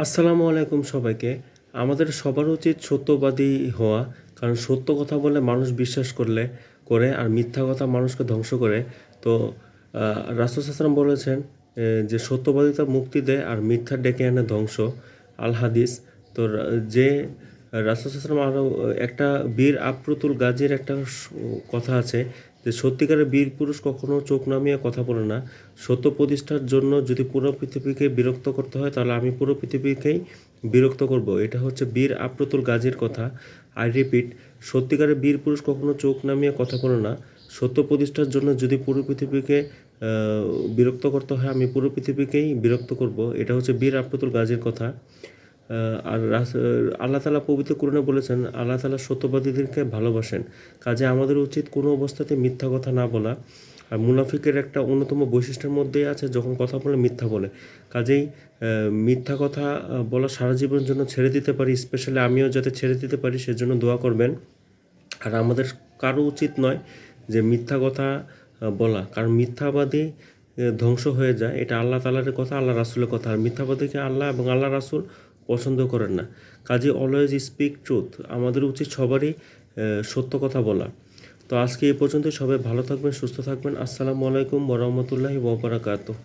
আসসালামু আলাইকুম সবাইকে। আমাদের সবার উচিত সত্যবাদী হওয়া। কারণ সত্য কথা বলে মানুষ বিশ্বাস করে আর মিথ্যা কথা মানুষকে ধ্বংস করে। তো রাসূল সাল্লাল্লাহু বলেছেন যে সত্যবাদিতা মুক্তি দেয় আর মিথ্যা ডেকে আনে ধ্বংস। আল হাদিস। তো যে রাসূল সাল্লাল্লাহু আরও একটা বীর আফরুতুল গাজীর একটা কথা আছে যে সত্যিকারের বীর পুরুষ কখনো চোখ নামিয়ে কথা বলে না। সত্য প্রতিষ্ঠার জন্য যদি পুরো পৃথিবীকে বিরক্ত করতে হয় তাহলে আমি পুরো পৃথিবীকেই বিরক্ত করব। এটা হচ্ছে বীর আফরতুল গাজীর কথা। আই রিপিট, সত্যিকারের বীর পুরুষ কখনো চোখ নামিয়ে কথা বলে না। সত্য প্রতিষ্ঠার জন্য যদি পুরো পৃথিবীকে বিরক্ত করতে হয় আমি পুরো পৃথিবীকেই বিরক্ত করব। এটা হচ্ছে বীর আফরতুল গাজীর কথা। আর আল্লাহ তাআলা পবিত্র কোরআনে বলেছেন আল্লাহ তাআলা সত্যবাদীদেরকে ভালোবাসেন। কাজে আমাদের উচিত কোনো অবস্থাতে মিথ্যা কথা না বলা। আর মুনাফিকের একটা অন্যতম বৈশিষ্ট্যের মধ্যেই আছে যখন কথা বলে মিথ্যা বলে। কাজেই মিথ্যা কথা বলা সারা জীবনের জন্য ছেড়ে দিতে পারি, স্পেশালি আমিও যাতে ছেড়ে দিতে পারি সেজন্য দোয়া করবেন। আর আমাদের কারো উচিত নয় যে মিথ্যা কথা বলা, কারণ মিথ্যাবাদী ধ্বংস হয়ে যায়। এটা আল্লাহ তাআলার কথা, আল্লাহ রাসূলের কথা। আর মিথ্যাবাদীকে আল্লাহ এবং আল্লাহ রাসূল পছন্দ করেন না। কাজে অলওয়েজ স্পিক ট্রুথ। আমাদের উচিত সবারই সত্য কথা বলা। তো আজকে এই পর্যন্তই। সবাই ভালো থাকবেন, সুস্থ থাকবেন। আসসালামু আলাইকুম ওয়া রাহমাতুল্লাহি ওয়া বারাকাতুহু।